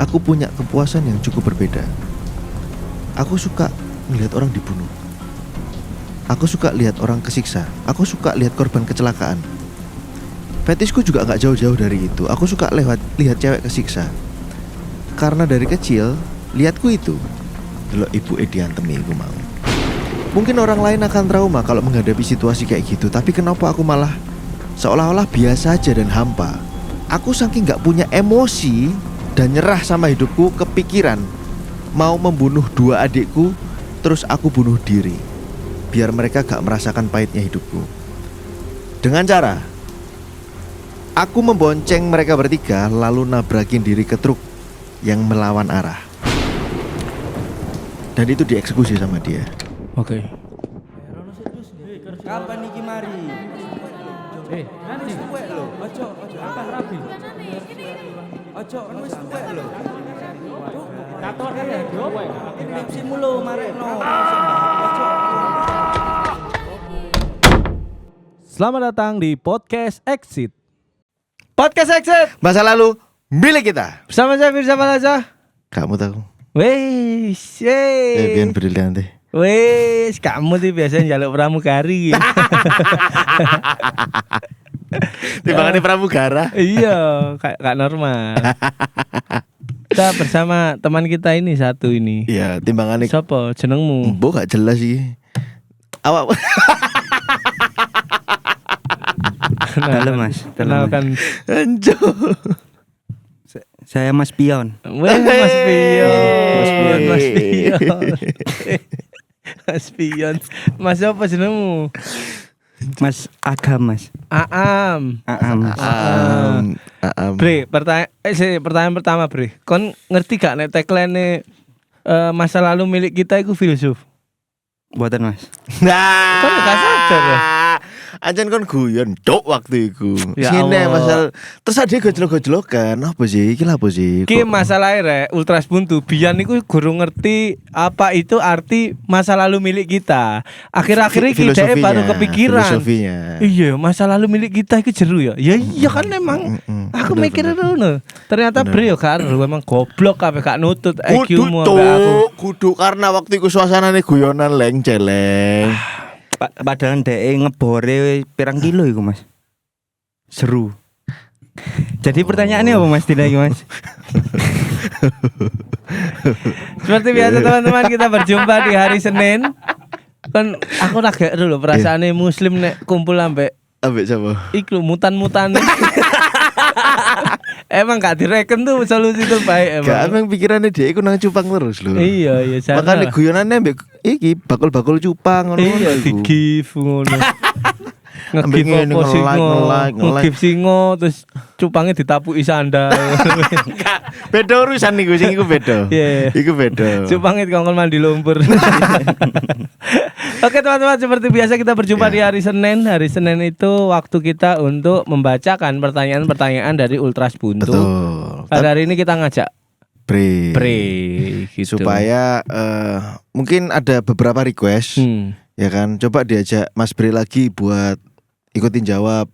aku punya kepuasan yang cukup berbeda. Aku suka melihat orang dibunuh. Aku suka lihat orang kesiksa. Aku suka lihat korban kecelakaan. Fetisku juga gak jauh-jauh dari itu. Aku suka lihat cewek kesiksa. Karena dari kecil lihatku itu delok ibu diantemi aku mau. Mungkin orang lain akan trauma kalau menghadapi situasi kayak gitu, tapi kenapa aku malah seolah-olah biasa aja dan hampa. Aku saking gak punya emosi dan nyerah sama hidupku, kepikiran mau membunuh 2 adikku, terus aku bunuh diri biar mereka gak merasakan pahitnya hidupku. Dengan cara aku membonceng mereka bertiga, lalu nabrakin diri ke truk yang melawan arah. Dan itu dieksekusi sama dia. Oke. Kapan iki mari? Nanti Tuwek lho, ojo kapan rabi? Ojo kan wis tuwek lho. kator kan ya, diowe. Skripsimu lho marekno. Selamat datang di Podcast Exit. Podcast Exit, masa lalu milik kita. Bersama saya Firza Palaza. Kamu tahu? Wes, Biar brilian deh. wes, kamu tuh biasanya jaluk pramugari. Timbangannya pramugara. Iya, kayak normal. Kita bersama teman kita ini satu ini. Iya, timbangannya. Siapa jenengmu? Mbok gak jelas sih. Awak. Halo Mas, Kenalkan. Anjo. Saya Mas Pion. Weh, Mas Pion. Mas Pion. Mas Pion. Mas Pion. Mas apa jenengmu? Mas Agam Mas. Aam. Aam. Bre, pertanyaan pertama, Bre. Kon ngerti gak nek tagline masa lalu milik kita itu filsuf? Buatan Mas. Nah. Kon gak sadar ya? Anjan kon guyon dok waktu itu. Ya Sini Allah. masal. Terus ada gojlok-gojlokan. Apa sih? Iki apa sih? Ki masalah rek Ultras Buntu biyen niku guru ngerti apa itu arti masa lalu milik kita. Akhir-akhir iki dhek baru kepikiran. Filosofinya. Iya, masa lalu milik kita itu jeru ya. Ya iya kan emang. Aku mikir ngono. Ternyata Bre yo gak ero, emang goblok kabeh gak nutut IQ-mu ambek aku. Kudu karena waktu itu suasanane guyonan leng celeng. Padahal dhek ngebore pirang kilo iku Mas. Seru. Jadi pertanyaannya apa Mas Dina iki Mas? Seperti biasa teman-teman, kita berjumpa di hari Senin. Kan aku lagi dulu perasaane muslim nek kumpul ambek Ambek siapa? iku mutan-mutan. Emang gak direken tuh solusi terbaik emang. Gak emang pikirannya dia iku nang cupang terus lho. Iya, sana. Makanya guyonannya ambek iki bakul-bakul cupang ngono Iya, iku. di-give ngono. Ambek Nge-give ngene, apa singo, nge-like. nge-give singo terus cupangnya ditapuki sandal. Beda urusan niku sing iku beda. Iya. Iku beda. Cupangnya dikongkon mandi lumpur. Oke teman-teman, seperti biasa kita berjumpa di hari Senin. Hari Senin itu waktu kita untuk membacakan pertanyaan-pertanyaan dari Ultras Buntu. Betul. Pada hari ini kita ngajak Bre gitu. Supaya mungkin ada beberapa request ya kan. Coba diajak Mas Bre lagi buat ikutin jawab.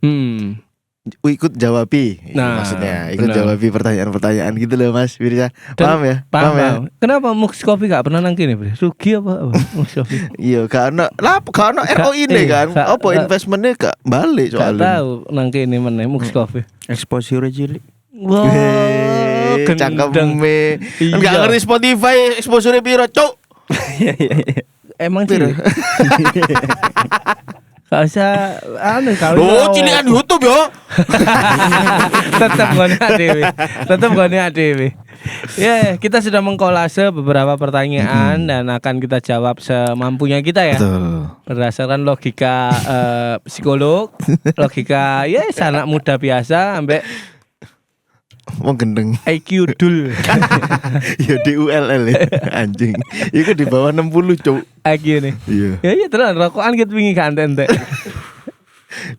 Ikut jawabi. Nah, maksudnya ikut benar. jawabi pertanyaan-pertanyaan gitu loh Mas Firza. Dan Paham ya? Paham ya? Kenapa Mux Coffee gak pernah nang kene, Bre? Rugi apa Mux Coffee? Iya, karena ROI ini kan. Apa investmentnya gak balik Gak soalnya. tahu nang kene meneh Mux Coffee. Exposure cilik. Wah, gendeng. Cangkeme. Iya. Enggak ngerti Spotify exposure piro, Cuk. Emang cilik. Gak usah gak Oh, cilikan YouTube yo. Tetap gone dhewe. Ya, kita sudah mengkolase beberapa pertanyaan dan akan kita jawab semampunya kita ya. Betul. Berdasarkan logika psikolog, logika ya anak muda biasa ambek Wong gendeng. IQ dul. Ya DULL ya. Anjing. Iku di bawah 60, Cuk. IQ nih. Iya. Ya iya tenan rokokan ket wingi gak entek.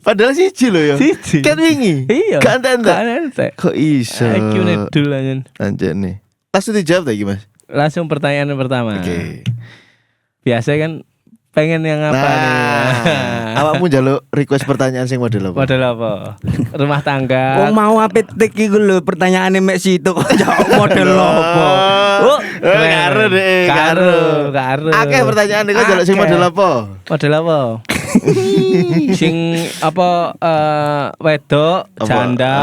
Padahal siji lho ya. Siji. Kan wingi. Iya. Gak entek. Gak entek. Kok iso? IQ nih dul anjen. Anjir nih. Langsung dijawab lagi, Mas. Langsung pertanyaan pertama. Oke. Biasa kan pengen yang apa nih? Awakmu njaluk request pertanyaan sing model apa? Model apa? Rumah tangga. Wong mau apit tik iku lho pertanyaane mek situ kok jawab model apa. Oh, karo deh, karo. Akeh pertanyaan iki njaluk sing model apa? Model apa? Sing apa wedok Apa? janda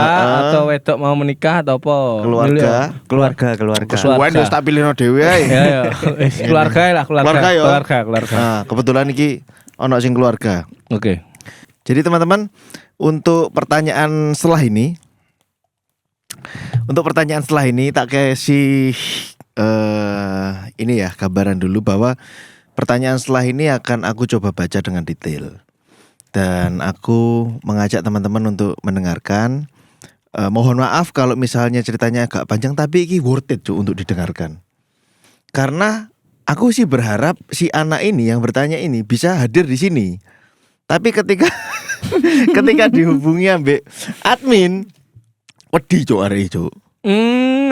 atau wedok mau menikah atau apa? Keluarga. Keluarga. Kesuwen wis tak pilihno dhewe ae. Ya ya. Keluarga lah, Keluarga yo. keluarga. Nah, kebetulan iki ono sing keluarga. Oke. Jadi teman-teman, untuk pertanyaan setelah ini tak kasih ini ya gambaran dulu bahwa pertanyaan setelah ini akan aku coba baca dengan detail. Dan aku mengajak teman-teman untuk mendengarkan. Mohon maaf kalau misalnya ceritanya agak panjang, tapi ini worth it untuk didengarkan. Karena aku sih berharap si anak ini yang bertanya ini bisa hadir di sini. Tapi ketika dihubungi ambek admin, wedi cuk arek cuk.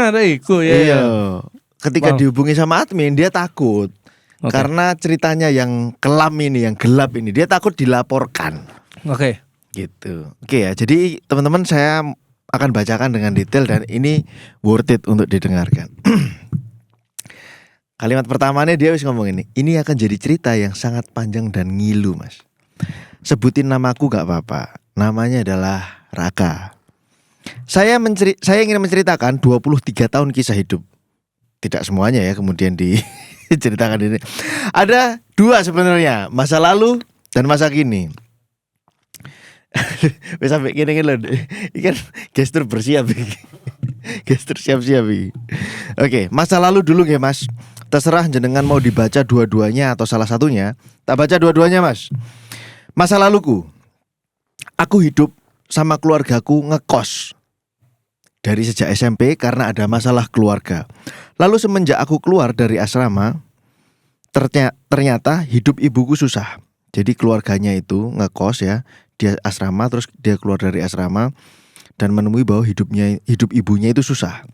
Ada iku ya. Iya. Ketika dihubungi sama admin dia takut. Oke. Karena ceritanya yang kelam ini, yang gelap ini, dia takut dilaporkan. Oke. Gitu. Oke ya. Jadi teman-teman, saya akan bacakan dengan detail dan ini worth it untuk didengarkan. Kalimat pertamanya dia wis ngomong ini akan jadi cerita yang sangat panjang dan ngilu, Mas. Sebutin namaku gak apa-apa. Namanya adalah Raka. Saya ingin menceritakan 23 tahun kisah hidup. Tidak semuanya ya kemudian diceritakan ini. Ada 2 sebenarnya, masa lalu dan masa kini. Wis sampai gini lho. Iki kan gestur bersiap iki. Gestur siap-siap iki. Oke, masa lalu dulu nggih, Mas. Terserah jenengan mau dibaca dua-duanya atau salah satunya. Tak baca dua-duanya, Mas. Masa laluku. Aku hidup sama keluargaku ngekos dari sejak SMP karena ada masalah keluarga. Lalu semenjak aku keluar dari asrama, ternyata hidup ibuku susah. Jadi keluarganya itu ngekos ya, dia asrama terus dia keluar dari asrama dan menemui bahwa hidup ibunya itu susah.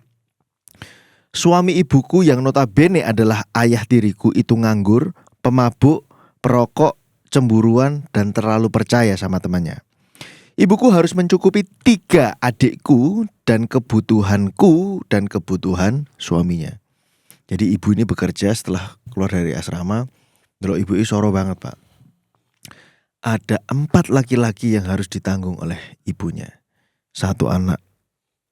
Suami ibuku yang notabene adalah ayah tiriku itu nganggur, pemabuk, perokok, cemburuan dan terlalu percaya sama temannya. Ibuku harus mencukupi 3 adikku dan kebutuhanku dan kebutuhan suaminya. Jadi ibu ini bekerja setelah keluar dari asrama. Kalau ibu ini soro banget, Pak. Ada 4 laki-laki yang harus ditanggung oleh ibunya. 1 anak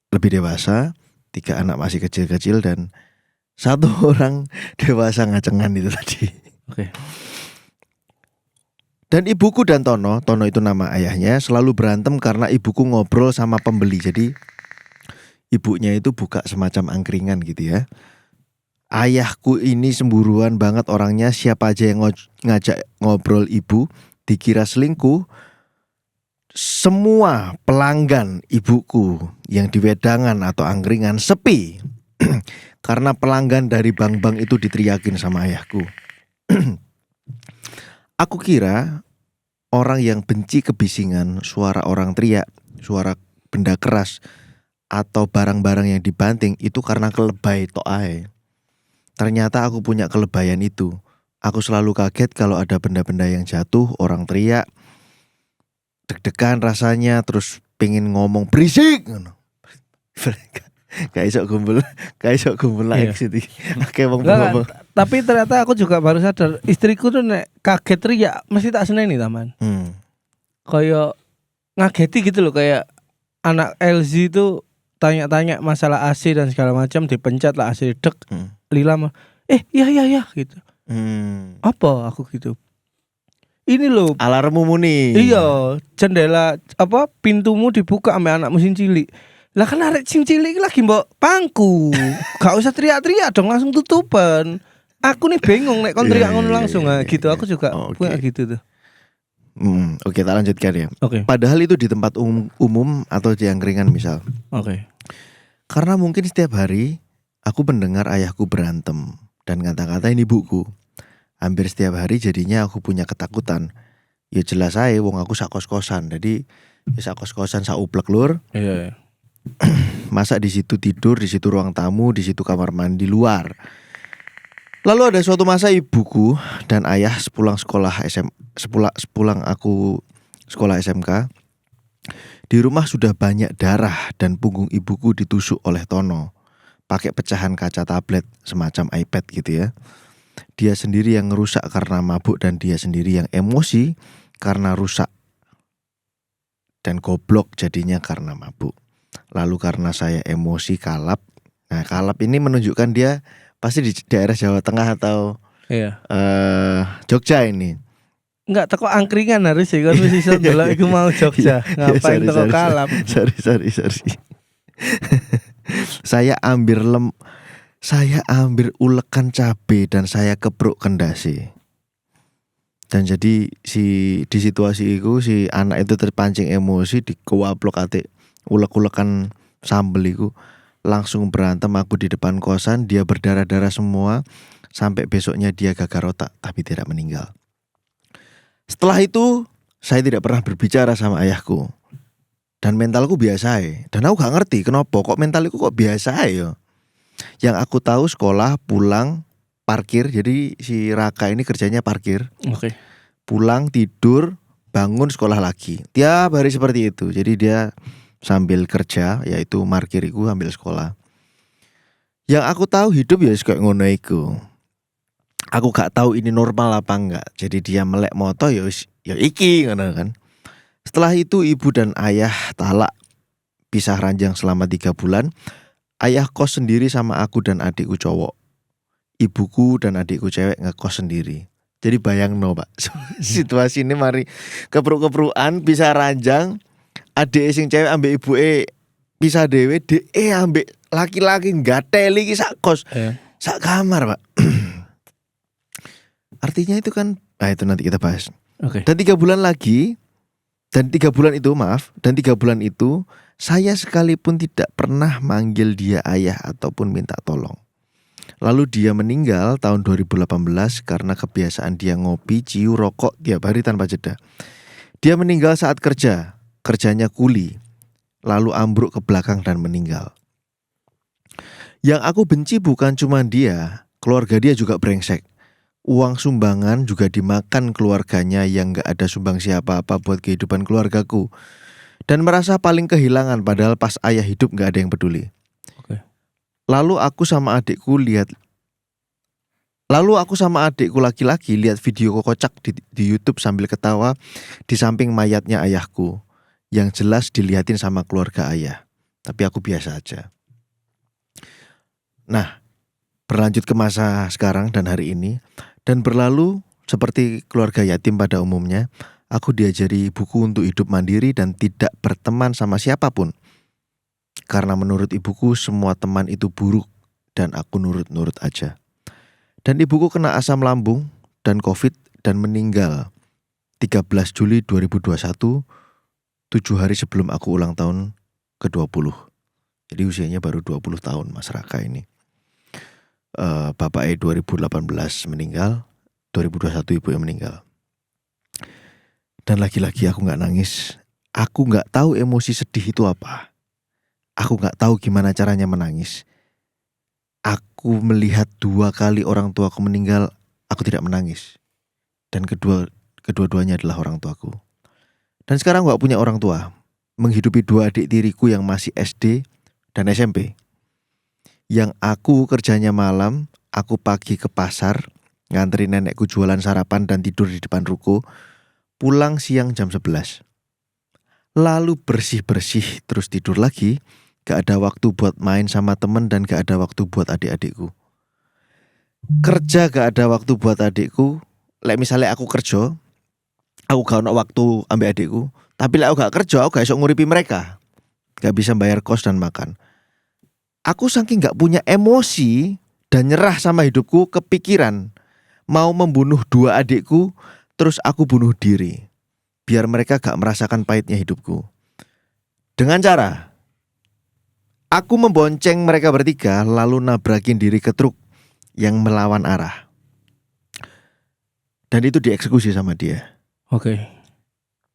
lebih dewasa, 3 anak masih kecil-kecil dan 1 orang dewasa ngacengan itu tadi. Oke. Dan ibuku dan Tono itu nama ayahnya, selalu berantem karena ibuku ngobrol sama pembeli. Jadi ibunya itu buka semacam angkringan gitu ya. Ayahku ini semburuan banget orangnya, siapa aja yang ngajak ngobrol ibu dikira selingkuh. Semua pelanggan ibuku yang di wedangan atau angkringan sepi karena pelanggan dari bank-bank itu diteriakin sama ayahku. Aku kira orang yang benci kebisingan, suara orang teriak, suara benda keras atau barang-barang yang dibanting itu karena kelebay tok ae. Ternyata aku punya kelebayan itu. Aku selalu kaget kalau ada benda-benda yang jatuh, orang teriak, deg-degan rasanya, terus pengen ngomong berisik. Kayak iso gumbul lah exit iki. Kayak wong. Tapi ternyata aku juga baru sadar, istriku tuh nek kaget teriak mesti tak seneni taman. Kayak ngageti gitu loh, kayak anak LZ itu tanya-tanya masalah AC dan segala macam, dipencet lah AC dek. Lila mah iya gitu. Apa aku gitu. Ini loh Alarmmu muni. Iya, jendela apa pintumu dibuka sama anak mesin cilik. Lah kan arek sing cilik lagi mbok pangku. Gak usah teriak-teriak dong, langsung tutupan. Aku nih bingung nek kon teriak ngono langsung gitu. Aku juga punya gitu tuh. Oke, tak lanjutkan ya. Oke. Padahal itu di tempat umum atau di angkringan misal. Oke. Karena mungkin setiap hari aku mendengar ayahku berantem dan kata-katain ibuku. Hampir setiap hari jadinya aku punya ketakutan. Ya jelas aja wong aku sak kos-kosan. Jadi ya sak kos-kosan sak uplek lur. Iya. Masa di situ tidur, di situ ruang tamu, di situ kamar mandi luar. Lalu ada suatu masa ibuku dan ayah sepulang aku sekolah SMK. Di rumah sudah banyak darah dan punggung ibuku ditusuk oleh Tono pakai pecahan kaca tablet semacam iPad gitu ya. Dia sendiri yang ngerusak karena mabuk dan dia sendiri yang emosi karena rusak dan goblok jadinya karena mabuk. Lalu karena saya emosi kalap. Nah, kalap ini menunjukkan dia pasti di daerah Jawa Tengah atau Iya. Jogja ini. Enggak teko angkringan harus sih kan wis iso delok iku mau Jogja. Ngapain teko kalap? Sorry. Saya ambil ulekan cabe dan saya kepruk kendasi. Dan jadi di situasi itu si anak itu terpancing emosi dikewaplok ate ulek-ulekan sambel itu, langsung berantem aku di depan kosan, dia berdarah-darah semua sampai besoknya dia gagal otak tapi tidak meninggal. Setelah itu saya tidak pernah berbicara sama ayahku. Dan mentalku biasa ya. Dan aku gak ngerti kenapa kok mentalku kok biasa ya. Yang aku tahu sekolah, pulang, parkir. Jadi si Raka ini kerjanya parkir. Oke. Pulang, tidur, bangun, sekolah lagi. Tiap hari seperti itu. Jadi dia sambil kerja, yaitu markiriku sambil sekolah. Yang aku tahu hidup ya kayak ngono iku. Aku gak tahu ini normal apa enggak. Jadi dia melek moto ya iki ngono kan. Setelah itu ibu dan ayah talak, pisah ranjang selama 3 bulan. Ayah kos sendiri sama aku dan adikku cowok. Ibuku dan adikku cewek ngekos sendiri. Jadi bayang no Pak, situasi ini mari kepruk-keprukan pisah ranjang. Adik sing cewek ambek ibuke pisah dhewe, dheke ambek laki-laki gateli iki sak kos. Sak kamar, Pak. Artinya itu kan, itu nanti kita bahas. Oke. Dan 3 bulan itu saya sekalipun tidak pernah manggil dia ayah ataupun minta tolong. Lalu dia meninggal tahun 2018 karena kebiasaan dia ngopi, ciu, rokok tiap hari tanpa jeda. Dia meninggal saat kerjanya kuli, lalu ambruk ke belakang dan meninggal. Yang aku benci bukan cuma dia, keluarga dia juga brengsek. Uang sumbangan juga dimakan keluarganya yang gak ada sumbang siapa apa buat kehidupan keluargaku. Dan merasa paling kehilangan padahal pas ayah hidup gak ada yang peduli. Oke. Lalu aku sama adikku laki-laki lihat video kocak di YouTube sambil ketawa di samping mayatnya ayahku. Yang jelas dilihatin sama keluarga ayah. Tapi aku biasa aja. Nah, berlanjut ke masa sekarang dan hari ini. Dan berlalu seperti keluarga yatim pada umumnya, aku diajari ibuku untuk hidup mandiri dan tidak berteman sama siapapun. Karena menurut ibuku semua teman itu buruk dan aku nurut-nurut aja. Dan ibuku kena asam lambung dan COVID dan meninggal 13 Juli 2021, 7 hari sebelum aku ulang tahun ke-20. Jadi usianya baru 20 tahun Mas Raka ini. Bapaknya 2018 meninggal, 2021 ibu yang meninggal. Dan lagi-lagi aku gak nangis. Aku gak tahu emosi sedih itu apa. Aku gak tahu gimana caranya menangis. Aku melihat 2 kali orang tuaku meninggal, aku tidak menangis. Dan kedua-duanya adalah orang tuaku. Dan sekarang gak punya orang tua, menghidupi 2 adik tiriku yang masih SD dan SMP. Yang aku kerjanya malam, aku pagi ke pasar, ngantri nenekku jualan sarapan dan tidur di depan ruko, pulang siang jam 11. Lalu bersih-bersih terus tidur lagi, gak ada waktu buat main sama temen dan gak ada waktu buat adik-adikku. Kerja gak ada waktu buat adikku. Misalnya aku kerja, aku gak ada waktu ambil adikku. Tapi aku gak kerja, aku gak bisa nguripi mereka. Gak bisa bayar kos dan makan. Aku saking gak punya emosi dan nyerah sama hidupku, kepikiran mau membunuh 2 adikku, terus aku bunuh diri. Biar mereka gak merasakan pahitnya hidupku. Dengan cara aku membonceng mereka bertiga lalu nabrakin diri ke truk yang melawan arah. Dan itu dieksekusi sama dia. Oke.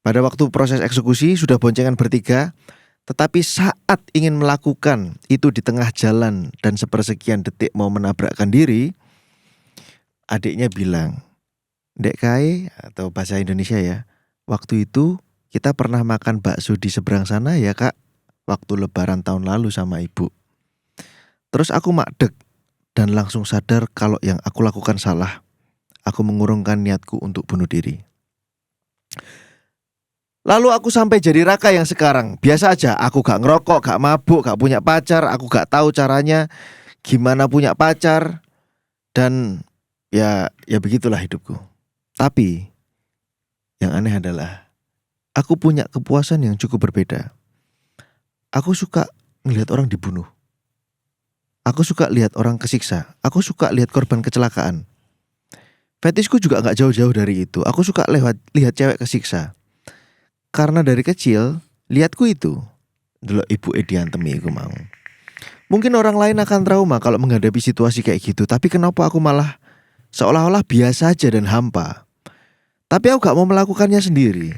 Pada waktu proses eksekusi sudah boncengan bertiga. Tetapi saat ingin melakukan itu di tengah jalan dan sepersekian detik mau menabrakkan diri, adiknya bilang, "Dek Kai," atau bahasa Indonesia ya, "waktu itu kita pernah makan bakso di seberang sana ya Kak, waktu lebaran tahun lalu sama ibu." Terus aku makdek dan langsung sadar kalau yang aku lakukan salah. Aku mengurungkan niatku untuk bunuh diri. Lalu aku sampai jadi Raka yang sekarang. Biasa aja, aku gak ngerokok, gak mabuk, gak punya pacar. Aku gak tahu caranya gimana punya pacar. Dan ya begitulah hidupku. Tapi yang aneh adalah aku punya kepuasan yang cukup berbeda. Aku suka ngelihat orang dibunuh. Aku suka lihat orang kesiksa. Aku suka lihat korban kecelakaan. Fetisku juga gak jauh-jauh dari itu. Aku suka lihat cewek kesiksa. Karena dari kecil lihatku itu dulu ibu diantemi aku mau. Mungkin orang lain akan trauma kalau menghadapi situasi kayak gitu. Tapi kenapa aku malah seolah-olah biasa aja dan hampa. Tapi aku gak mau melakukannya sendiri.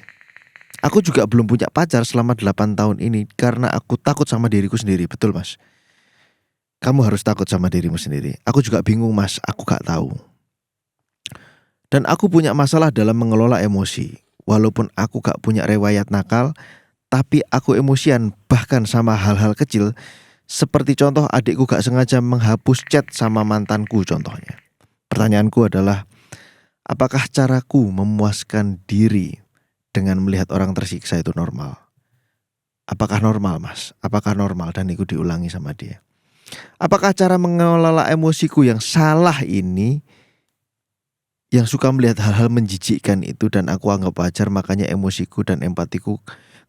Aku juga belum punya pacar selama 8 tahun ini karena aku takut sama diriku sendiri. Betul mas? Kamu harus takut sama dirimu sendiri. Aku juga bingung mas, aku gak tahu. Dan aku punya masalah dalam mengelola emosi. Walaupun aku gak punya riwayat nakal, tapi aku emosian bahkan sama hal-hal kecil. Seperti contoh adikku gak sengaja menghapus chat sama mantanku contohnya. Pertanyaanku adalah, apakah caraku memuaskan diri dengan melihat orang tersiksa itu normal? Apakah normal mas? Apakah normal dan itu diulangi sama dia? Apakah cara mengelola emosiku yang salah ini, yang suka melihat hal-hal menjijikkan itu dan aku anggap wajar, makanya emosiku dan empatiku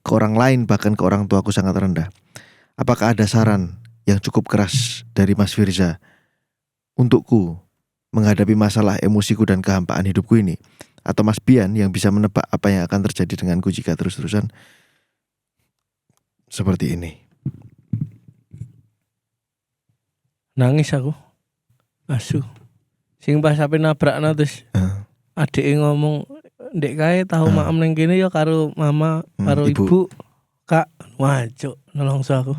ke orang lain bahkan ke orang tuaku sangat rendah? Apakah ada saran yang cukup keras dari Mas Firza untukku menghadapi masalah emosiku dan kehampaan hidupku ini? Atau Mas Bian yang bisa menebak apa yang akan terjadi denganku jika terus-terusan seperti ini? Nangis aku. Asu. Sing pas sampe nabrakna terus adike ngomong, "Ndek kae tahu maem ning kene ya karo mama, karo ibu. Kak." Wancuk, nelongso aku.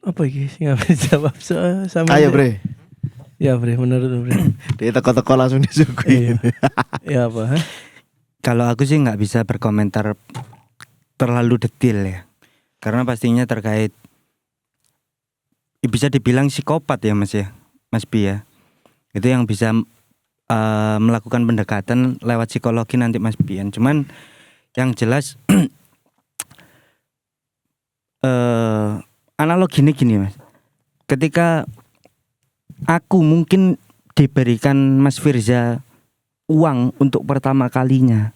Apa iki sing gak bisa jawab sama. Ayo Bre. Ya Bre, menurut Bre. Dia teko-teko langsung disuguhin. Ya apa? Kalau aku sih nggak bisa berkomentar terlalu detail ya, karena pastinya terkait bisa dibilang psikopat ya mas ya, Mas Bi ya. Itu yang bisa melakukan pendekatan lewat psikologi nanti Mas Bian. Cuman yang jelas analogi ini gini mas, ketika aku mungkin diberikan Mas Firza uang untuk pertama kalinya,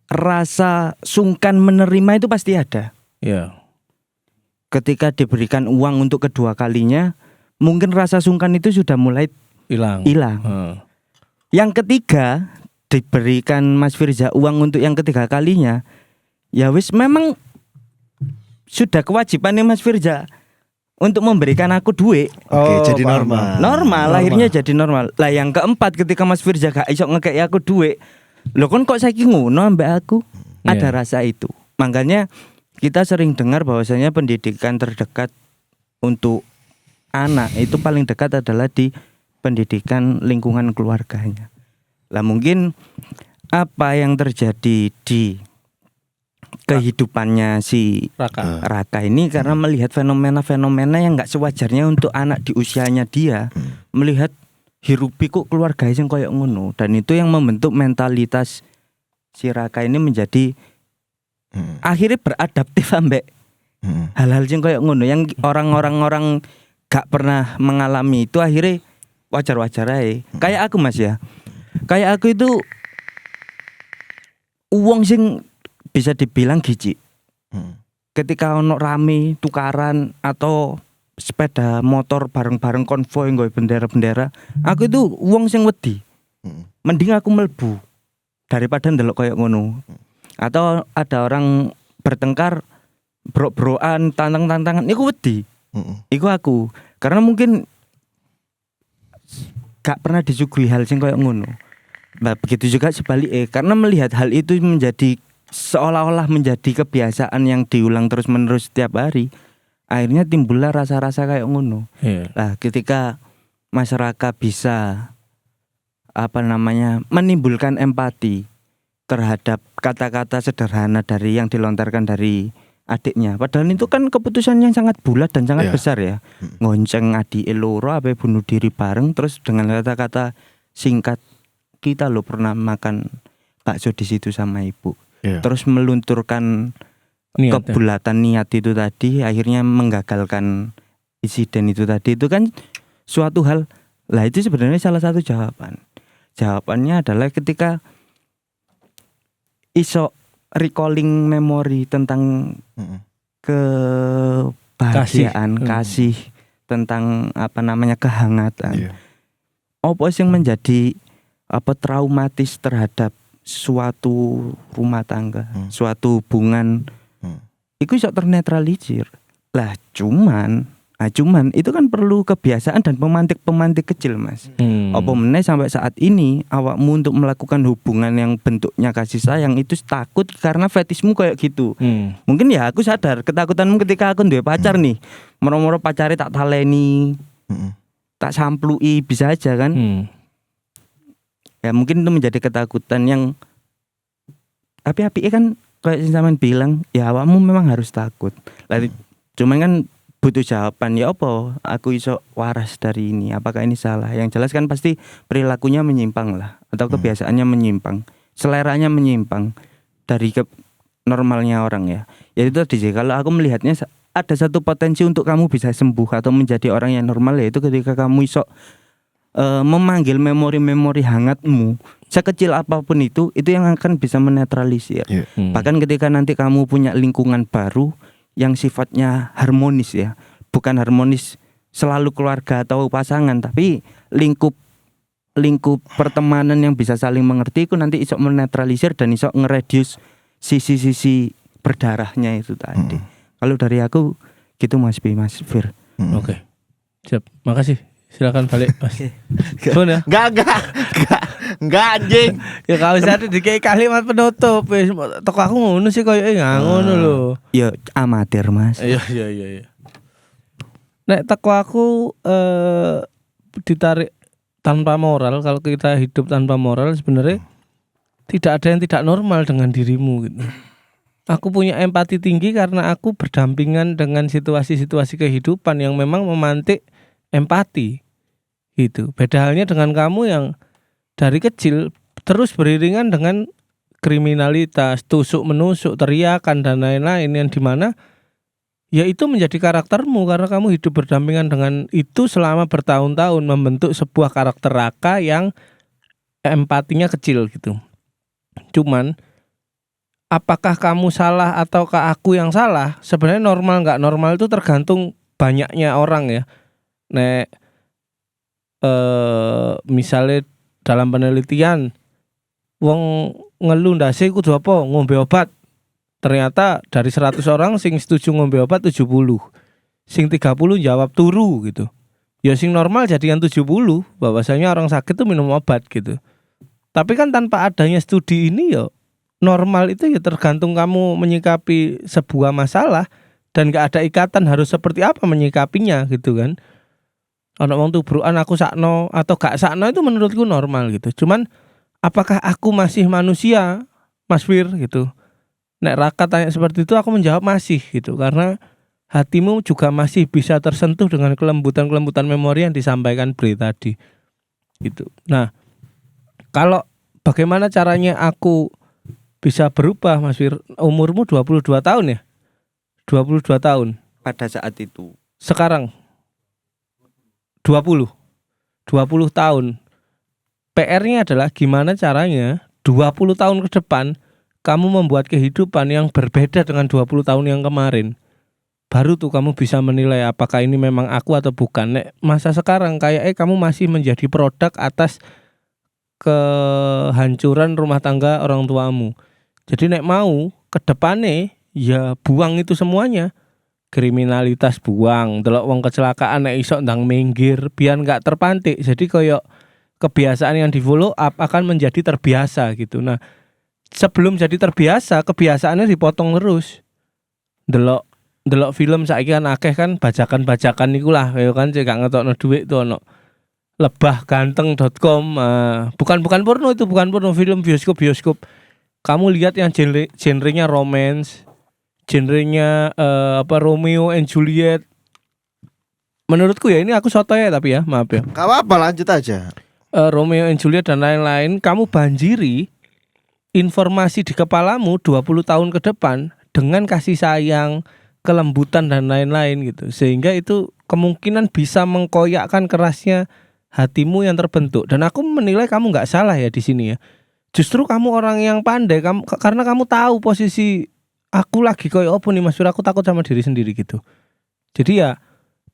rasa sungkan menerima itu pasti ada. Ya. Ketika diberikan uang untuk kedua kalinya, mungkin rasa sungkan itu sudah mulai hilang. Yang ketiga, diberikan Mas Firza uang untuk yang ketiga kalinya, ya wis memang sudah kewajiban nih Mas Firza untuk memberikan aku duit. Oke, jadi normal. Normal, akhirnya jadi normal. Lah yang keempat, ketika Mas Firza gak iso ngekei aku duit, loh kon kok saiki ngono ambek aku? Ada rasa itu. Makanya kita sering dengar bahwasanya pendidikan terdekat untuk anak itu paling dekat adalah di pendidikan lingkungan keluarganya. Lah mungkin apa yang terjadi di kehidupannya si Raka ini karena melihat fenomena-fenomena yang gak sewajarnya untuk anak di usianya dia, melihat hirupi kok keluarga sing koyo ngono, dan itu yang membentuk mentalitas si Raka ini menjadi akhirnya beradaptif ambek hal-hal sing koyo ngono yang orang-orang gak pernah mengalami itu akhirnya wajar-wajar aja. Kayak aku mas ya, kayak aku itu uang sing bisa dibilang gici. Ketika ono rame tukaran atau sepeda motor bareng-bareng konvoy nggoe bendera-bendera, aku itu uang sing wedi. Mending aku melbu daripada ndelok koyo ngono. Atau ada orang bertengkar, bro-broan, tantang-tantangan, iku wedi. Iku aku. Karena mungkin gak pernah disuguhi hal sing koyo ngono. Nah, begitu juga sebaliknya, karena melihat hal itu menjadi seolah-olah menjadi kebiasaan yang diulang terus-menerus setiap hari. akhirnya timbullah rasa-rasa kayak ngono. Iya. Lah ketika masyarakat bisa menimbulkan empati terhadap kata-kata sederhana dari yang dilontarkan dari adiknya. Padahal itu kan keputusan yang sangat bulat dan sangat Iya. besar ya. Ngonceng adik loro apa bunuh diri bareng terus dengan kata-kata singkat, kita lo pernah makan bakso di situ sama ibu. Iya. Terus melunturkan Niatnya. kebulatan niat itu tadi akhirnya menggagalkan insiden itu tadi, itu kan suatu hal. Lah itu sebenarnya salah satu jawabannya adalah ketika iso recalling memori tentang kebahagiaan, kasih, tentang kehangatan. Iya. Apa sing menjadi traumatis terhadap suatu rumah tangga, suatu hubungan, itu iso ternetralisir. Lah cuman itu kan perlu kebiasaan dan pemantik kecil, Mas. Apa meneh sampai saat ini awakmu untuk melakukan hubungan yang bentuknya kasih sayang itu takut karena fetismu kayak gitu. Mungkin ya aku sadar ketakutanmu ketika aku duwe pacar nih, moro-moro pacare tak taleni, tak samplui, bisa aja kan. Ya mungkin itu menjadi ketakutan yang api-api kan kayak sampean bilang, ya awakmu memang harus takut. Lah cuman kan butuh jawaban, ya apa aku iso waras dari ini, apakah ini salah? Yang jelas kan pasti perilakunya menyimpang lah, atau kebiasaannya menyimpang, seleranya menyimpang dari normalnya orang ya. Ya itu tadi sih, kalau aku melihatnya ada satu potensi untuk kamu bisa sembuh atau menjadi orang yang normal, yaitu ketika kamu iso memanggil memori-memori hangatmu sekecil apapun itu yang akan bisa menetralisir. Bahkan ketika nanti kamu punya lingkungan baru yang sifatnya harmonis ya, bukan harmonis selalu keluarga atau pasangan, tapi lingkup pertemanan yang bisa saling mengerti, itu nanti iso menetralisir dan iso ngeredius sisi-sisi berdarahnya itu tadi. Kalau dari aku gitu Mas Fir. Oke. Siap. Makasih. Silakan balik, Mas. Bon ya. Enggak anjing. Ya kalau usah dikei kalimat penutup wis teko aku ngono sih koyoke ngono lho. Ya amatir, Mas. Iya. Nek teko aku ditarik tanpa moral, kalau kita hidup tanpa moral sebenarnya tidak ada yang tidak normal dengan dirimu gitu. Aku punya empati tinggi karena aku berdampingan dengan situasi-situasi kehidupan yang memang memantik empati gitu. Beda halnya dengan kamu yang dari kecil terus beriringan dengan kriminalitas, tusuk menusuk, teriakan dan lain-lain, yang dimana ya itu menjadi karaktermu karena kamu hidup berdampingan dengan itu selama bertahun-tahun, membentuk sebuah karakter Raka yang empatinya kecil gitu. Cuman apakah kamu salah ataukah aku yang salah? Sebenarnya normal nggak normal itu tergantung banyaknya orang ya. Nek misalnya dalam penelitian wong ngeluh ndase kudu apa? Ngombe obat. Ternyata dari 100 orang sing setuju ngombe obat 70. Sing 30 jawab turu gitu. Ya sing normal jadikan 70, bahwasanya orang sakit tuh minum obat gitu. Tapi kan tanpa adanya studi ini ya normal itu ya tergantung kamu menyikapi sebuah masalah dan gak ada ikatan harus seperti apa menyikapinya gitu kan. Ono wong tubrukan aku sakno atau gak sakno itu menurutku normal gitu. Cuman apakah aku masih manusia, Mas Fir gitu. Nek Raka tanya seperti itu aku menjawab masih gitu, karena hatimu juga masih bisa tersentuh dengan kelembutan-kelembutan memori yang disampaikan Bre tadi gitu. Nah, kalau bagaimana caranya aku bisa berubah, Mas Fir? Umurmu 22 tahun ya? 22 tahun. Pada saat itu. Sekarang 20 tahun. PR-nya adalah gimana caranya 20 tahun ke depan kamu membuat kehidupan yang berbeda dengan 20 tahun yang kemarin. Baru tuh kamu bisa menilai apakah ini memang aku atau bukan. Nek masa sekarang kayaknya kamu masih menjadi produk atas kehancuran rumah tangga orang tuamu. Jadi nek mau ke depannya ya buang itu semuanya. Kriminalitas buang, delok wong kecelakaan nek iso ndang minggir biar enggak terpantik. Jadi koyo kebiasaan yang di follow up akan menjadi terbiasa gitu. Nah, sebelum jadi terbiasa, kebiasaannya dipotong terus. Delok ndelok film saiki kan akeh kan bajakan-bajakan niku lah kaya kan cek gak ngetokno dhuwit tuh ono lebahganteng.com. Bukan porno, itu bukan porno, film bioskop. Kamu lihat yang genrenya romance, genrenya Romeo and Juliet. Menurutku ya, ini aku soto ya tapi ya, maaf ya. Gak apa-apa, lanjut aja. Romeo and Juliet dan lain-lain, kamu banjiri informasi di kepalamu 20 tahun ke depan dengan kasih sayang, kelembutan dan lain-lain gitu. Sehingga itu kemungkinan bisa mengkoyakkan kerasnya hatimu yang terbentuk. Dan aku menilai kamu nggak salah ya di sini ya. Justru kamu orang yang pandai, karena kamu tahu posisi aku lagi koyo opo nih Mas Fir, aku takut sama diri sendiri gitu. Jadi ya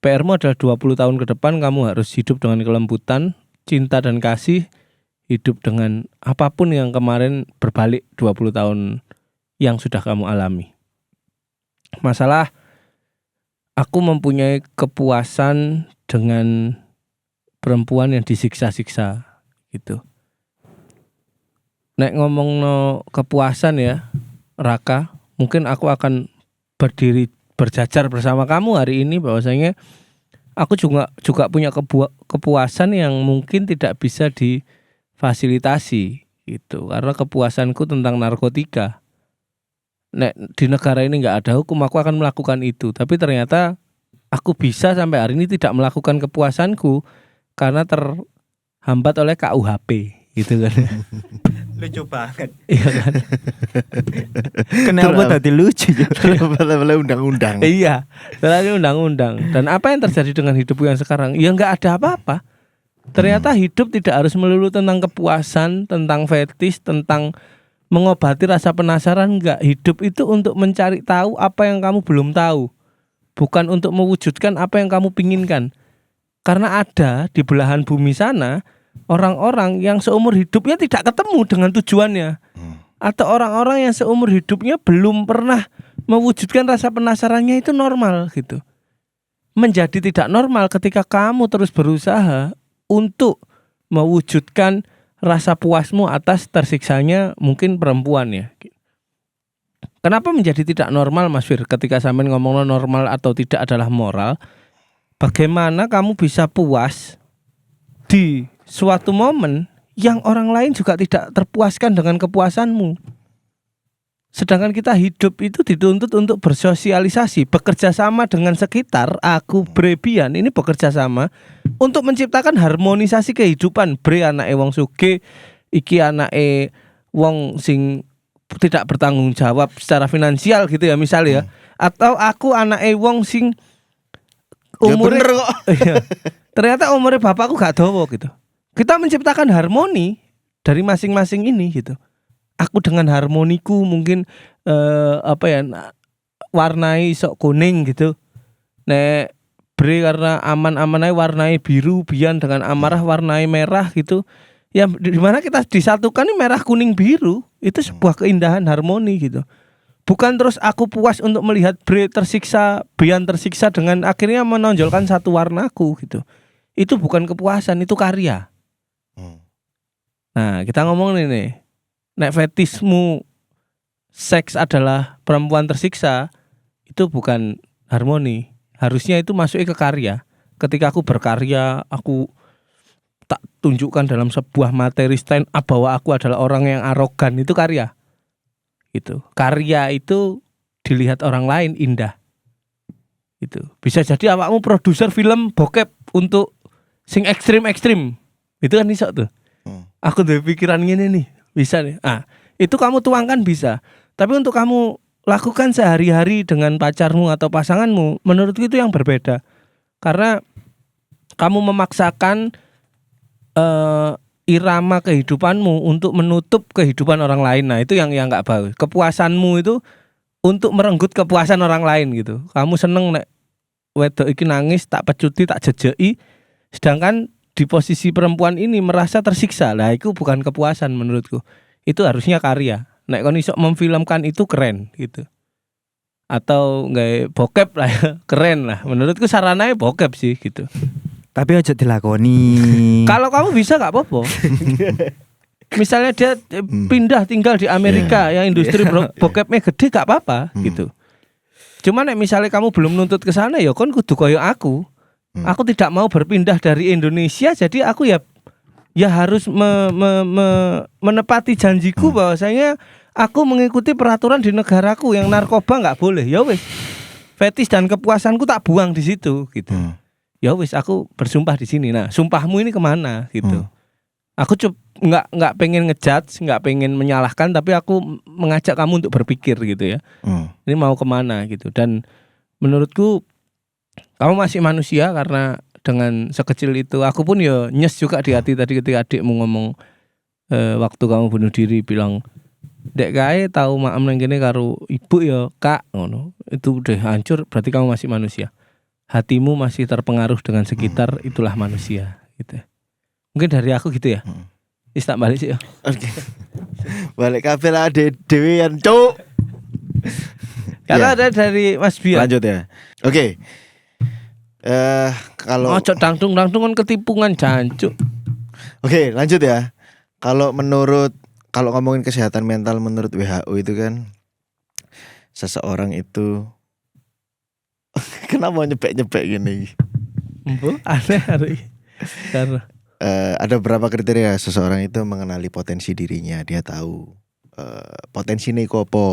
PR-mu adalah 20 tahun ke depan kamu harus hidup dengan kelembutan, cinta dan kasih, hidup dengan apapun yang kemarin berbalik 20 tahun yang sudah kamu alami. Masalah aku mempunyai kepuasan dengan perempuan yang disiksa-siksa gitu. Nek ngomong no kepuasan ya Raka, mungkin aku akan berdiri berjajar bersama kamu hari ini bahwasanya aku juga punya kepuasan yang mungkin tidak bisa difasilitasi gitu, karena kepuasanku tentang narkotika. Nek di negara ini nggak ada hukum, aku akan melakukan itu. Tapi ternyata aku bisa sampai hari ini tidak melakukan kepuasanku karena terhambat oleh KUHP gitu kan. Lucu banget. Iya kan. Kenapa tadi lucu? Oleh undang-undang. Iya, terlalu undang-undang. Dan apa yang terjadi dengan hidupku yang sekarang? Ya nggak ada apa-apa. Ternyata hidup tidak harus melulu tentang kepuasan, tentang fetis, tentang mengobati rasa penasaran. Enggak. Hidup itu untuk mencari tahu apa yang kamu belum tahu, bukan untuk mewujudkan apa yang kamu pinginkan. Karena ada di belahan bumi sana orang-orang yang seumur hidupnya tidak ketemu dengan tujuannya, atau orang-orang yang seumur hidupnya belum pernah mewujudkan rasa penasarannya. Itu normal gitu. Menjadi tidak normal ketika kamu terus berusaha untuk mewujudkan rasa puasmu atas tersiksanya mungkin perempuan ya. Kenapa menjadi tidak normal Mas Fir? Ketika sampean ngomong normal atau tidak adalah moral, bagaimana kamu bisa puas di suatu momen yang orang lain juga tidak terpuaskan dengan kepuasanmu? Sedangkan kita hidup itu dituntut untuk bersosialisasi, bekerja sama dengan sekitar. Aku Brebian ini bekerja sama untuk menciptakan harmonisasi kehidupan. Bre anake wong sugih, iki anake wong sing tidak bertanggung jawab secara finansial gitu ya misalnya ya. Atau aku anake wong sing umure kok. Ternyata umure bapakku gak dawa gitu. Kita menciptakan harmoni dari masing-masing ini gitu. Aku dengan harmoniku mungkin warnai sok kuning gitu. Nek Bre karena aman-aman aja warnai biru, Bian dengan amarah warnai merah gitu. Ya dimana kita disatukan ini merah kuning biru, itu sebuah keindahan harmoni gitu. Bukan terus aku puas untuk melihat Bre tersiksa, Bian tersiksa dengan akhirnya menonjolkan satu warnaku gitu. Itu bukan kepuasan, itu karya. Nah kita ngomong nih, nek fetismu seks adalah perempuan tersiksa, itu bukan harmoni. Harusnya itu masuknya ke karya. Ketika aku berkarya, aku tak tunjukkan dalam sebuah materi stand up bahwa aku adalah orang yang arogan, itu karya. Itu karya itu dilihat orang lain indah. Itu bisa jadi awakmu produser film bokep untuk sing ekstrim. Itu kan iso tuh. Aku udah pikiran gini nih, bisa nih. Itu kamu tuangkan bisa. Tapi untuk kamu lakukan sehari-hari dengan pacarmu atau pasanganmu, menurutku itu yang berbeda. Karena kamu memaksakan irama kehidupanmu untuk menutup kehidupan orang lain. Nah itu yang nggak bagus. Kepuasanmu itu untuk merenggut kepuasan orang lain gitu. Kamu seneng nek wedok iki nangis tak pecuti tak jejeki, sedangkan di posisi perempuan ini merasa tersiksa. Lah itu bukan kepuasan menurutku. Itu harusnya karya. Nek kon iso memfilmkan itu keren gitu. Atau nggak bokep lah ya, keren lah. Menurutku sarananya bokep sih gitu. Tapi aja dilakoni. Kalau kamu bisa nggak apa-apa. Misalnya dia pindah tinggal di Amerika yang industri bokepnya gede, gak apa-apa gitu. Cuman misalnya kamu belum nuntut ke sana ya kon kudu koyo aku. Aku tidak mau berpindah dari Indonesia, jadi aku ya harus menepati janjiku bahwasanya aku mengikuti peraturan di negaraku yang narkoba nggak boleh. Ya wis. Fetis dan kepuasanku tak buang di situ gitu. Ya wis aku bersumpah di sini. Nah, sumpahmu ini kemana gitu. Aku nggak pengen ngejudge, nggak pengen menyalahkan, tapi aku mengajak kamu untuk berpikir gitu ya. Ini mau kemana gitu. Dan menurutku kamu masih manusia karena dengan sekecil itu aku pun ya nyes juga di hati tadi ketika adikmu ngomong waktu kamu bunuh diri bilang dek kae tahu maem nang kene karo ibu ya kak ngono. Itu udah hancur berarti kamu masih manusia. Hatimu masih terpengaruh dengan sekitar, itulah manusia gitu. Mungkin dari aku gitu ya. Tak balik sih ya. Oke. Balik kabeh lah dhewean cuk. Kalau ada dari Mas Bia. Lanjut ya. Oke. Kalau ojo dangdung kan ketipungan jancuk. Oke, lanjut ya. Kalau ngomongin kesehatan mental menurut WHO itu kan seseorang itu kenapa nyepek gini? Aneh hari. Karena ada beberapa kriteria seseorang itu mengenali potensi dirinya, dia tahu potensi apa.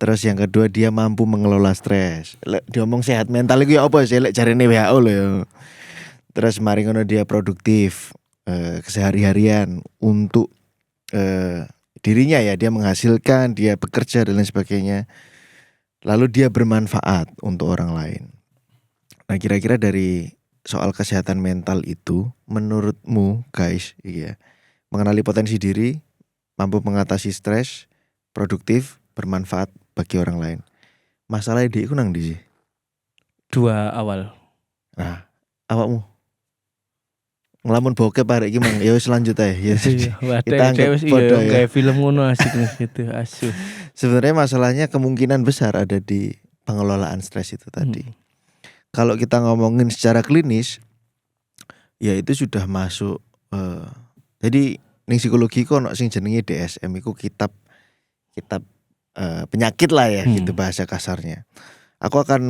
Terus yang kedua dia mampu mengelola stres. Diomong sehat mental itu ya apa sih? Lek jarine WHO lho ya. Terus mari ngono dia produktif kesehari-harian untuk dirinya ya, dia menghasilkan, dia bekerja dan lain sebagainya. Lalu dia bermanfaat untuk orang lain. Nah, kira-kira dari soal kesehatan mental itu menurutmu guys, iya, mengenali potensi diri, mampu mengatasi stres, produktif, bermanfaat bagi orang lain. Masalahnya di iku nang ndi sih? 2 awal. Nah, awakmu ngelamun bokep arek iki mang ya wis lanjut ae ya. Kita anggap podo ya. Kayak film ngono asik gitu, asu. Sebenarnya masalahnya kemungkinan besar ada di pengelolaan stres itu tadi. Kalau kita ngomongin secara klinis, ya itu sudah masuk. Jadi ning psikologi kok ono sing jenenge DSM iku kitab penyakit lah ya, gitu bahasa kasarnya. Aku akan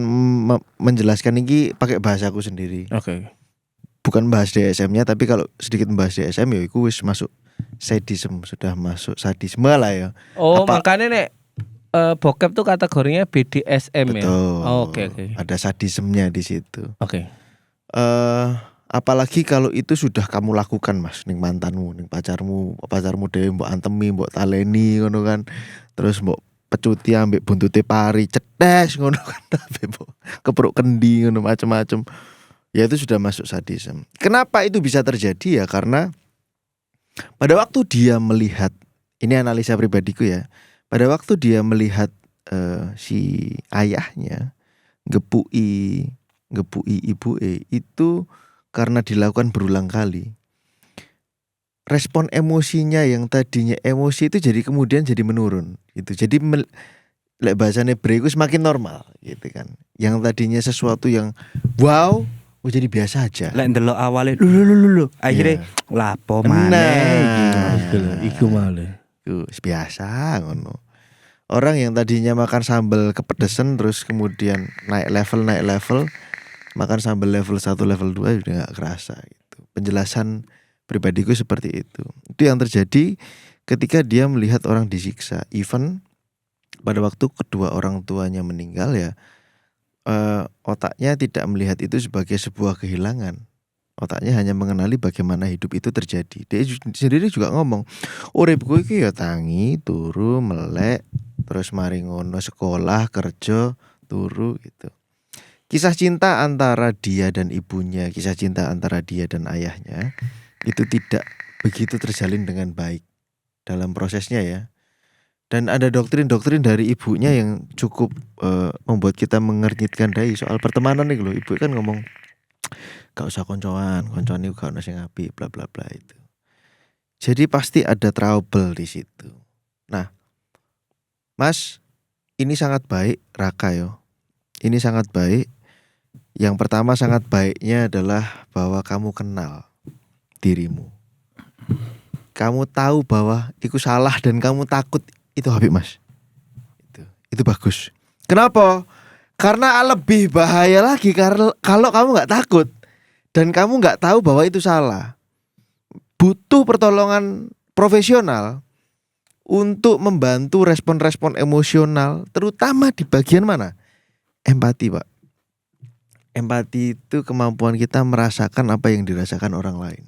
menjelaskan ini pakai bahasaku sendiri. Oke. Bukan bahas DSM-nya, tapi kalau sedikit membahas DSM ya iku wis masuk sadisme, sudah masuk sadisme lah ya. Oh, makanya nek bokep tuh kategorinya BDSM. Betul. Ya. Oke. Ada sadismenya di situ. Oke. Apalagi kalau itu sudah kamu lakukan Mas, ning mantanmu, ning pacarmu dhewe mbok antemi, mbok taleni ngono kan. Terus mbok pecuti ambek buntute pari cetes ngono kan, tapi mbok kepruk kendi ngono macem-macem. Ya itu sudah masuk sadisme. Kenapa itu bisa terjadi ya? Karena pada waktu dia melihat, ini analisa pribadiku ya. Pada waktu dia melihat si ayahnya ngepui ibu itu karena dilakukan berulang kali. Respon emosinya yang tadinya emosi itu jadi kemudian jadi menurun gitu. Jadi lek bahasane breku semakin normal gitu kan. Yang tadinya sesuatu yang wow, jadi biasa aja. Lek ndelok awale lho akhirnya lapo maneh iku malah. Iku biasa ngono. Orang yang tadinya makan sambal kepedesan terus kemudian naik level makan sambal level 1 level 2 udah gak kerasa gitu. Penjelasan pribadiku seperti itu. Itu yang terjadi ketika dia melihat orang disiksa. Even pada waktu kedua orang tuanya meninggal ya, otaknya tidak melihat itu sebagai sebuah kehilangan. Otaknya hanya mengenali bagaimana hidup itu terjadi. Dia sendiri juga ngomong, uripku iki ya tangi, turu, melek, terus mari ngono sekolah, kerja, turu gitu. Kisah cinta antara dia dan ibunya, kisah cinta antara dia dan ayahnya itu tidak begitu terjalin dengan baik dalam prosesnya ya. Dan ada doktrin-doktrin dari ibunya yang cukup membuat kita mengernyitkan dahi soal pertemanan nih loh. Ibu kan ngomong gak usah koncoan itu gak ono sing apik bla bla bla itu. Jadi pasti ada trouble di situ. Nah, Mas, ini sangat baik Raka yo. Ini sangat baik. Yang pertama sangat baiknya adalah bahwa kamu kenal dirimu. Kamu tahu bahwa itu salah dan kamu takut itu Habib Mas. Itu bagus. Kenapa? Karena lebih bahaya lagi kalau kamu nggak takut dan kamu nggak tahu bahwa itu salah. Butuh pertolongan profesional untuk membantu respon-respon emosional, terutama di bagian mana? Empati, Pak. Empati itu kemampuan kita merasakan apa yang dirasakan orang lain.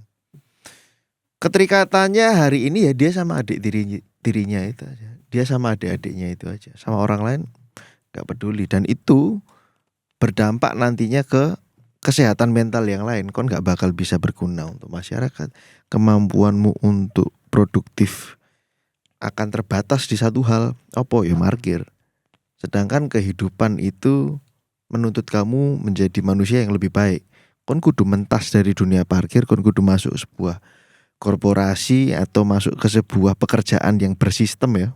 Keterikatannya hari ini ya dia sama adik dirinya itu aja. Dia sama adik-adiknya itu aja. Sama orang lain gak peduli. Dan itu berdampak nantinya ke kesehatan mental yang lain. Kon gak bakal bisa berguna untuk masyarakat. Kemampuanmu untuk produktif akan terbatas di satu hal. Apa ya markir. Sedangkan kehidupan itu menuntut kamu menjadi manusia yang lebih baik. Kon kudu mentas dari dunia parkir. Kon kudu masuk sebuah korporasi atau masuk ke sebuah pekerjaan yang bersistem ya.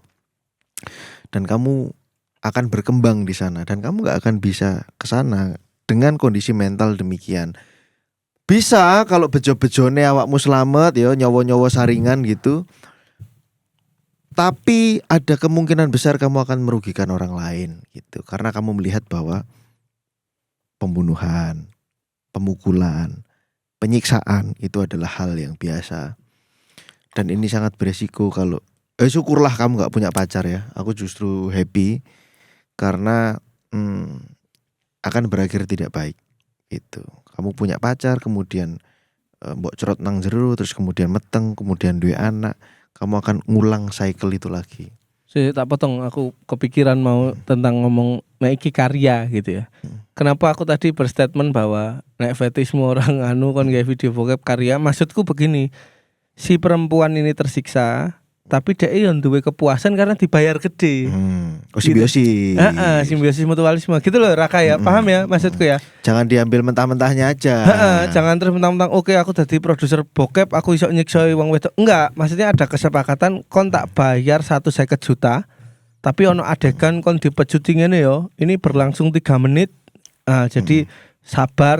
Dan kamu akan berkembang di sana dan kamu gak akan bisa ke sana dengan kondisi mental demikian. Bisa kalau bejo-bejone awakmu selamat ya, nyowo-nyowo saringan gitu. Tapi ada kemungkinan besar kamu akan merugikan orang lain gitu. Karena kamu melihat bahwa pembunuhan, pemukulan, penyiksaan itu adalah hal yang biasa. Dan ini sangat beresiko kalau syukurlah kamu gak punya pacar ya. Aku justru happy karena akan berakhir tidak baik. Itu. Kamu punya pacar kemudian mbok cerot nang jero terus kemudian meteng, kemudian duwe anak, kamu akan ngulang cycle itu lagi. Saya tak potong, aku kepikiran mau tentang ngomong naiki karya gitu ya. Kenapa aku tadi berstatement bahwa nek fetisme orang kon gawe video bokep karya, maksudku begini. Si perempuan ini tersiksa, tapi dia yang duwe kepuasan karena dibayar gede. Simbiosis. Simbiosis mutualisme gitu loh Raka ya. Paham ya maksudku ya? Jangan diambil mentah-mentahnya aja. Jangan terus mentang-mentang oke aku jadi produser bokep, aku iso nyiksa wong wedok. Enggak, maksudnya ada kesepakatan kon tak bayar 150 juta. Tapi ono adegan kon dipecuti ngene yo. Ini berlangsung 3 menit. Jadi sabar,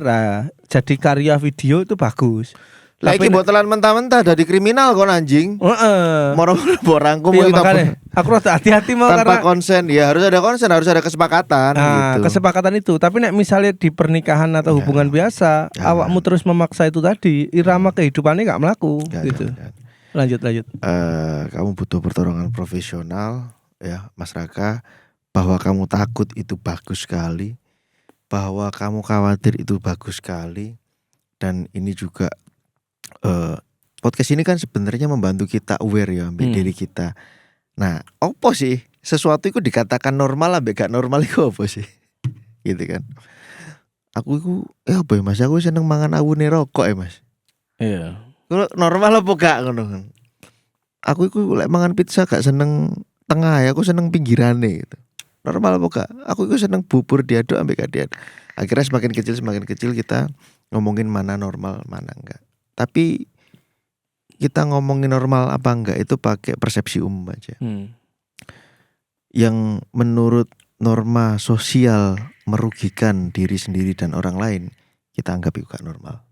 jadi karya video itu bagus. Lagi botolan mentah-mentah dari kriminal kon anjing. Moro-moro rangkum iya, makanya aku rada hati-hati mau tanpa karena konsen. Ya harus ada konsen, harus ada kesepakatan gitu. Kesepakatan itu. Tapi nek misalnya di pernikahan atau hubungan biasa, awakmu terus memaksa itu tadi, irama kehidupannya gak melaku gitu. Lanjut. Kamu butuh pertolongan profesional ya, Mas Raka. Bahwa kamu takut itu bagus sekali. Bahwa kamu khawatir itu bagus sekali. Dan ini juga podcast ini kan sebenarnya membantu kita aware ya ambil diri kita. Nah, apa sih sesuatu itu dikatakan normal ambek gak normal itu apa sih? Gitu kan. Aku itu apa ya Mas? Aku seneng mangan awune rokok ya Mas. Iya. Kalau normal apa gak ngono kan? Aku itu lek mangan pizza gak seneng tengah ya, aku seneng pinggirane gitu. Normal apa gak? Aku itu seneng bubur diaduk ambek gak diaduk. Akhirnya semakin kecil kita ngomongin mana normal, mana enggak. Tapi kita ngomongin normal apa enggak itu pakai persepsi umum aja. Yang menurut norma sosial merugikan diri sendiri dan orang lain, kita anggap itu gak normal.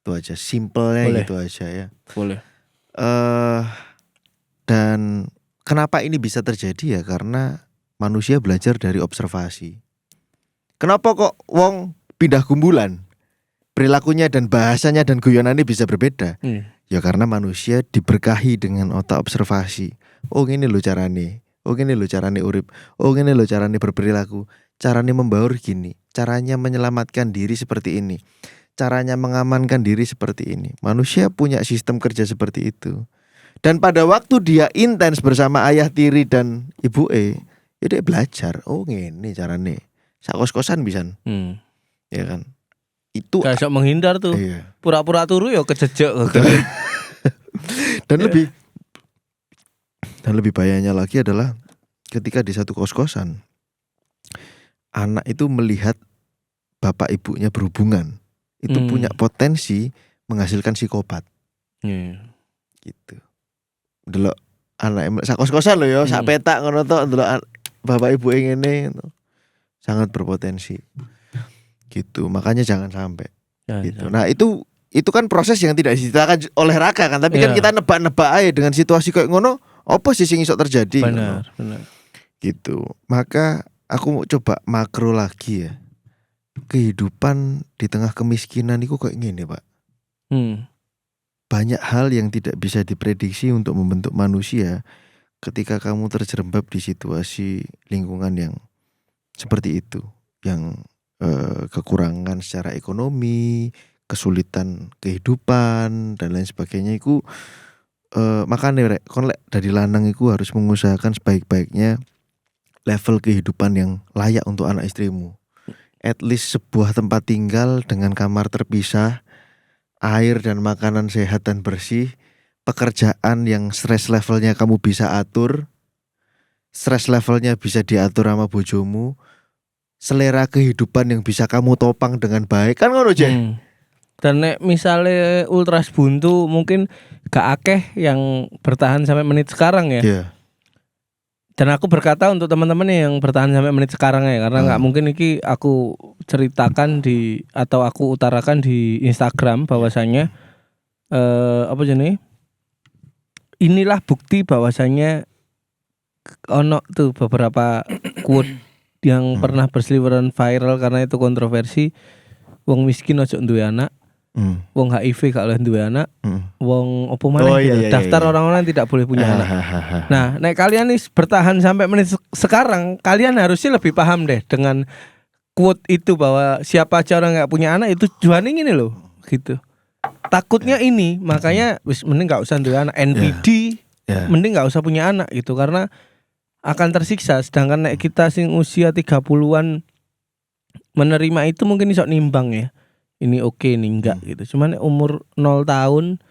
Itu aja, simpelnya gitu aja ya. Boleh. Dan kenapa ini bisa terjadi ya? Karena manusia belajar dari observasi. Kenapa kok wong pindah kumpulan? Perilakunya dan bahasanya dan guyonannya bisa berbeda. Ya karena manusia diberkahi dengan otak observasi. Oh gini lo carane. Oh gini lo carane urip. Oh gini lo carane berperilaku. Caranya membaur gini. Caranya menyelamatkan diri seperti ini. Caranya mengamankan diri seperti ini. Manusia punya sistem kerja seperti itu. Dan pada waktu dia intens bersama ayah tiri dan ibu ya dia belajar. Oh gini carane. Sakos-kosan bisa. Ya kan. Itu gak bisa menghindar tuh. Iya. Pura-pura turu ya kejejak. Dan lebih bahayanya lagi adalah ketika di satu kos-kosan anak itu melihat bapak ibunya berhubungan, itu punya potensi menghasilkan psikopat. Gitu. Delok anak sak kos-kosan lho ya, sak petak ngono tok ndelok bapak ibu ngene sangat berpotensi. Gitu, makanya jangan sampai gitu. Nah itu kan proses yang tidak diceritakan oleh Raka kan, tapi kan kita nebak-nebak aja dengan situasi kayak ngono, apa sih sing iso terjadi? Benar. Gitu. Maka aku mau coba makro lagi ya. Kehidupan di tengah kemiskinan itu kayak gini Pak. Banyak hal yang tidak bisa diprediksi untuk membentuk manusia ketika kamu terjerembab di situasi lingkungan yang seperti itu, yang kekurangan secara ekonomi, kesulitan kehidupan dan lain sebagainya. Iku makanya rek kon lek dari lanang iku harus mengusahakan sebaik-baiknya level kehidupan yang layak untuk anak istrimu. At least sebuah tempat tinggal dengan kamar terpisah, air dan makanan sehat dan bersih, pekerjaan yang stress levelnya kamu bisa atur, stress levelnya bisa diatur sama bojomu, selera kehidupan yang bisa kamu topang dengan baik, kan ngono Je. Dan nek misalnya ultras buntu mungkin gak akeh yang bertahan sampai menit sekarang ya. Iya. Dan aku berkata untuk teman-teman yang bertahan sampai menit sekarang ya, karena nggak mungkin iki aku ceritakan atau aku utarakan di Instagram bahwasanya apa jenis? Inilah bukti bahwasanya ono tuh beberapa quote yang pernah berseliweran viral karena itu kontroversi. Wong miskin ojo duwe anak. Wong HIV gak oleh duwe anak. Wong opo maneh daftar orang-orang yang tidak boleh punya anak. Nah, nek kalian nih bertahan sampai menit sekarang, kalian harusnya lebih paham deh dengan quote itu bahwa siapa aja orang nggak punya anak itu tujuannya ini loh, gitu. Takutnya ini, makanya wis mending nggak usah duwe anak. NPD, mending nggak usah punya anak gitu karena akan tersiksa. Sedangkan nek kita sing usia 30-an menerima itu mungkin iso nimbang ya. Ini oke nih enggak gitu. Cuman umur 0 tahun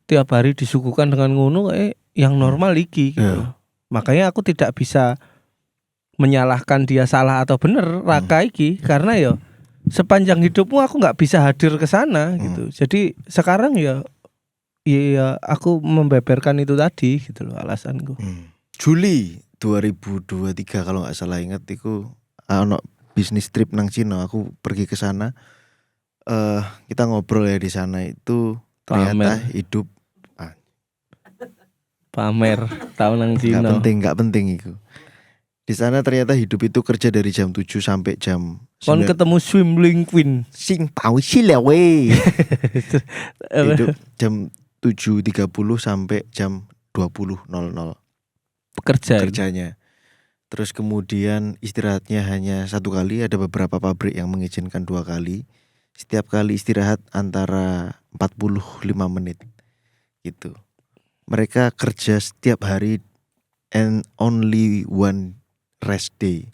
tiap hari disuguhkan dengan ngono kayak yang normal iki gitu. Makanya aku tidak bisa menyalahkan dia salah atau bener Raka iki karena ya sepanjang hidupmu aku nggak bisa hadir ke sana gitu. Jadi sekarang ya aku membeberkan itu tadi gitu loh alasanku. Juli 2023 kalau nggak salah ingat itu ono bisnis trip nang Cina, aku pergi ke sana. Kita ngobrol ya di sana itu ternyata hidup pamer tahun nang Cina. Nggak penting itu. Di sana ternyata hidup itu kerja dari jam 7 sampai jam 9. Kon ketemu swimling queen. Sing tahu sih lah weh. Hidup jam 7.30 sampai jam 20.00. Kerjanya. Terus kemudian istirahatnya hanya 1 kali, ada beberapa pabrik yang mengizinkan 2 kali. Setiap kali istirahat antara 45 menit gitu. Mereka kerja setiap hari and only one rest day.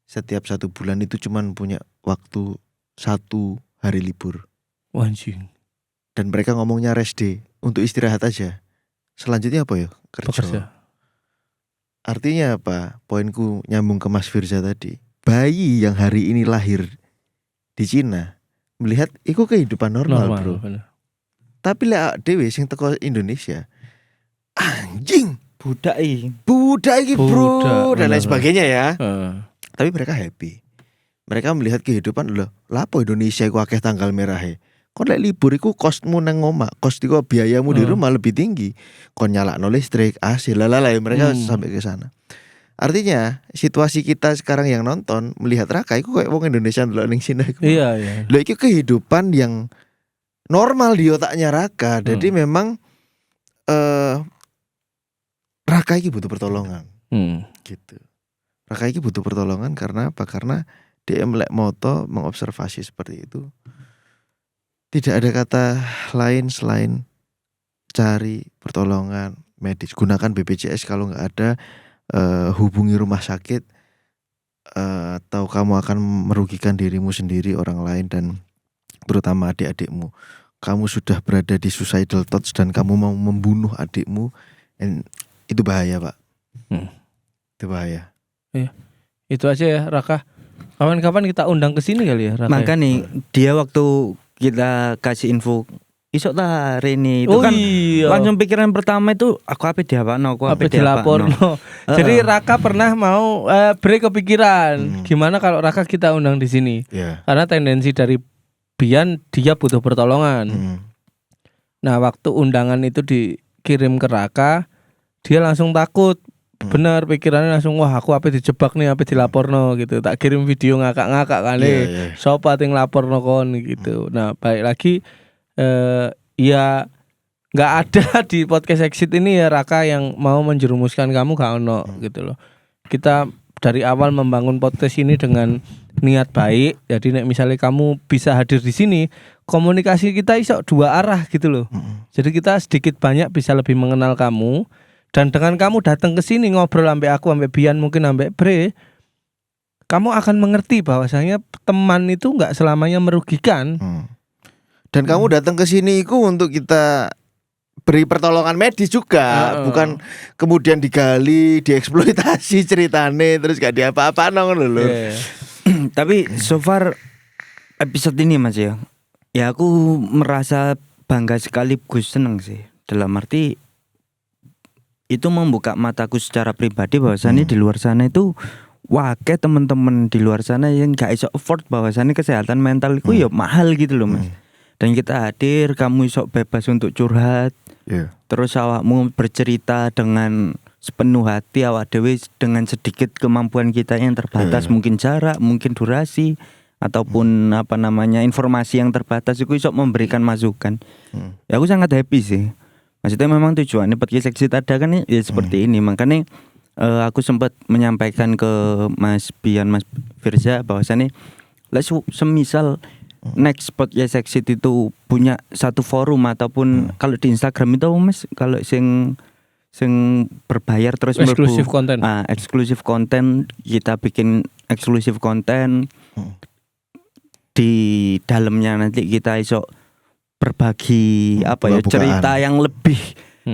Setiap 1 bulan itu cuman punya waktu 1 hari libur. Anjing. Dan mereka ngomongnya rest day, untuk istirahat aja. Selanjutnya apa ya? Kerja. Artinya apa? Poinku nyambung ke Mas Firza tadi. Bayi yang hari ini lahir di Cina melihat iku kehidupan normal bro. Bener. Tapi lek dhewe sing teko Indonesia, anjing, budak iki bro, dan lain sebagainya ya. Tapi mereka happy. Mereka melihat kehidupan loh. Lapo Indonesia iku akeh tanggal merahe. Kon lek libur iku kosmu nang omah, kos iku biayamu di rumah lebih tinggi. Kon nyalakno listrik, AC lalala, mereka sampai ke sana. Artinya situasi kita sekarang yang nonton melihat Raka itu kayak wong Indonesia ndelok ning Cina iku. Iya. Lho iki kehidupan yang normal di otaknya Raka. Jadi memang Raka iki butuh pertolongan. Gitu. Raka iki butuh pertolongan karena apa? Karena dia melek moto mengobservasi seperti itu. Tidak ada kata lain selain cari pertolongan medis. Gunakan BPJS kalau nggak ada. Hubungi rumah sakit atau kamu akan merugikan dirimu sendiri, orang lain, dan terutama adik-adikmu. Kamu sudah berada di suicidal thoughts dan kamu mau membunuh adikmu, itu bahaya Pak. Itu bahaya. Itu aja ya Raka. Kapan-kapan kita undang ke sini kali ya Raka. Maka nih dia waktu kita kasih info isok ta Reni itu langsung pikiran pertama itu aku apa dilaporno. Jadi Raka pernah mau kepikiran gimana kalau Raka kita undang di sini. Karena tendensi dari Bian dia butuh pertolongan. Nah, waktu undangan itu dikirim ke Raka, dia langsung takut Bener, pikirannya langsung wah aku apa dijebak nih, apa dilaporno gitu. Tak kirim video ngakak-ngakak kan sopo ting laporno kon gitu. Nah, balik lagi ya nggak ada di podcast Exit ini ya Raka yang mau menjerumuskan kamu gak ono gitu loh. Kita dari awal membangun podcast ini dengan niat baik. Jadi nek misalnya kamu bisa hadir di sini, komunikasi kita iso dua arah gitu loh. Jadi kita sedikit banyak bisa lebih mengenal kamu. Dan dengan kamu datang ke sini ngobrol sampai aku, sampai Bian, mungkin sampai Bre, kamu akan mengerti bahwasanya teman itu nggak selamanya merugikan. Dan kamu datang ke sini itu untuk kita beri pertolongan medis juga, bukan kemudian digali, dieksploitasi ceritane terus gak diapa-apa ngono lho. Tapi so far episode ini Mas ya aku merasa bangga sekaligus seneng sih. Dalam arti itu membuka mataku secara pribadi bahwasannya di luar sana itu kayak teman-teman di luar sana yang gak iso afford bahwasannya kesehatan mental itu ya mahal gitu loh Mas. Dan kita hadir, kamu iso bebas untuk curhat. Terus awakmu bercerita dengan sepenuh hati, awak dewe dengan sedikit kemampuan kita yang terbatas, mungkin jarak, mungkin durasi ataupun informasi yang terbatas itu iso memberikan masukan. Ya aku sangat happy sih. Maksudnya memang tujuannya podcast Exit ada kan ya seperti ini. Makanya aku sempat menyampaikan ke Mas Bian, Mas Firza bahwasannya semisal next podcast Exit itu punya satu forum ataupun kalau di Instagram itu Mas, kalau sing berbayar terus eksklusif konten. Eksklusif konten, kita bikin eksklusif konten. Di dalamnya nanti kita iso berbagi cerita yang lebih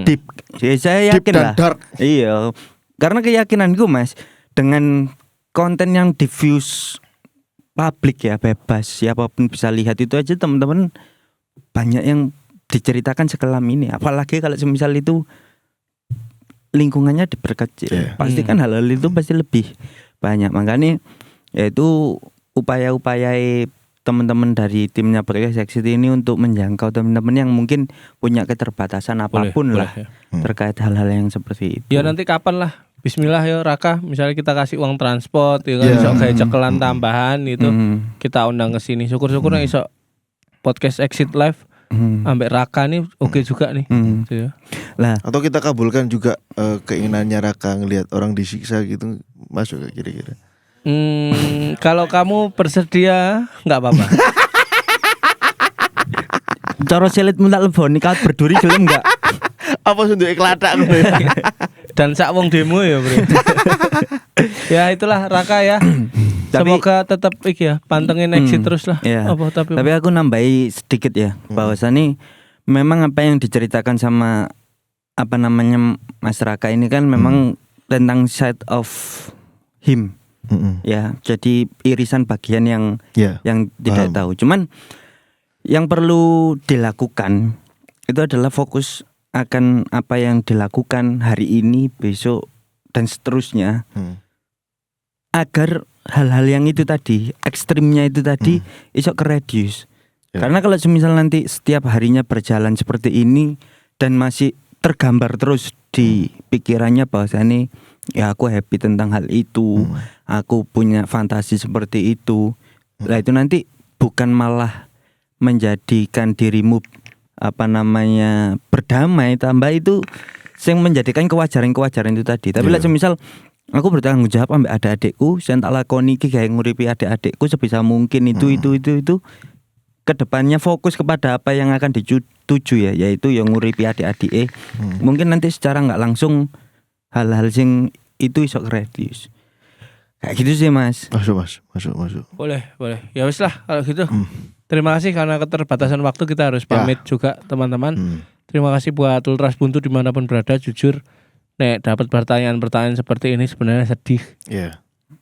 deep. Ya, saya yakin lah. Iya. Karena keyakinanku Mas, dengan konten yang diffuse publik ya, bebas, siapapun bisa lihat itu aja teman-teman banyak yang diceritakan sekelam ini. Apalagi kalau semisal itu lingkungannya diperkecil, pasti kan hal-hal itu pasti lebih banyak. Makanya yaitu upaya-upaya teman-teman dari timnya podcast Exit ini untuk menjangkau teman-teman yang mungkin punya keterbatasan apapun terkait hal-hal yang seperti itu. Ya nanti kapan lah, bismillah ya Raka, misalnya kita kasih uang transport ya kan, iso kayak cekelan tambahan itu kita undang ke sini. Syukur-syukur iso podcast Exit live ambek Raka nih oke juga nih. Gitu ya. Lah, atau kita kabulkan juga keinginannya Raka ngelihat orang disiksa gitu, masuk gak kira-kira? Kalau kamu bersedia nggak apa-apa. Cara selit tak leboni kau berduri gelem enggak? Apa sunduk ikladak Dan sak wong demo ya, Bro. Ya itulah Raka ya. Semoga tetap pantengin Exit terus lah. Iya. Tapi aku nambahi sedikit ya, bahwasanya memang apa yang diceritakan sama Mas Raka ini kan memang tentang side of him. Ya, jadi irisan bagian yang tidak tahu. Cuman yang perlu dilakukan itu adalah fokus akan apa yang dilakukan hari ini, besok dan seterusnya, agar hal-hal yang itu tadi, ekstrimnya itu tadi, iso ke-reduce. Karena kalau semisal nanti setiap harinya berjalan seperti ini dan masih tergambar terus di pikirannya bahwasanya ya aku happy tentang hal itu, aku punya fantasi seperti itu. Nah itu nanti bukan malah menjadikan dirimu berdamai, tambah itu yang menjadikan kewajaran itu tadi. Tapi lah semisal aku bertanggung jawab ambek adik-adikku, saya tak lakoni iki gawe nguripi adik-adikku sebisa mungkin itu. Kedepannya fokus kepada apa yang akan dituju ya, yaitu yang nguripi adik-adik. Mungkin nanti secara nggak langsung hal-hal sing itu iso reduce. Kayak gitu sih Mas. Masuk. Boleh. Ya wis lah kalau gitu. Terima kasih karena keterbatasan waktu kita harus pamit juga teman-teman. Terima kasih buat Ultras Buntu dimanapun berada. Jujur nek dapat pertanyaan-pertanyaan seperti ini sebenarnya sedih.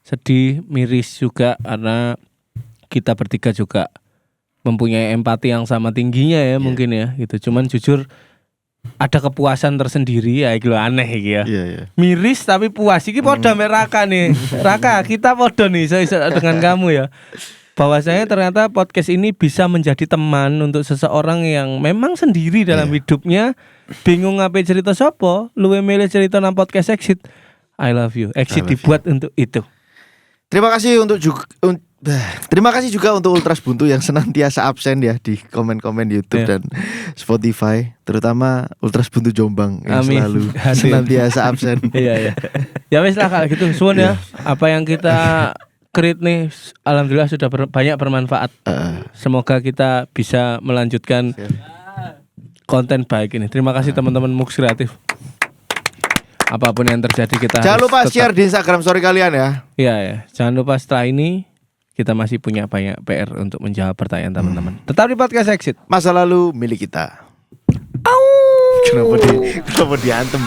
Sedih, miris juga karena kita bertiga juga mempunyai empati yang sama tingginya ya mungkin ya gitu. Cuman jujur ada kepuasan tersendiri ya iki lho, aneh iki ya. Miris tapi puas iki podo mek Raka nih. Raka, kita podo nih dengan kamu ya. Bahwasanya ternyata podcast ini bisa menjadi teman untuk seseorang yang memang sendiri dalam hidupnya, bingung ngapain cerita sopo, luwe milih cerita nang podcast Exit. I love you. Exit I love dibuat untuk itu. Terima kasih terima kasih juga untuk Ultras Buntu yang senantiasa absen ya di komen-komen YouTube dan Spotify, terutama Ultras Buntu Jombang yang Amin. selalu Hadir. senantiasa absen. Iya. Ya wis lah kalau gitu. Suwun ya. Apa yang kita create nih alhamdulillah sudah banyak bermanfaat. Semoga kita bisa melanjutkan konten baik ini. Terima kasih teman-teman Mux Kreatif. Apapun yang terjadi kita Jangan harus lupa tetap- share di Instagram story kalian ya. Iya ya. Jangan lupa setelah ini kita masih punya banyak PR untuk menjawab pertanyaan teman-teman. Tetap di podcast Exit. Masa lalu milik kita. Kenapa diantem?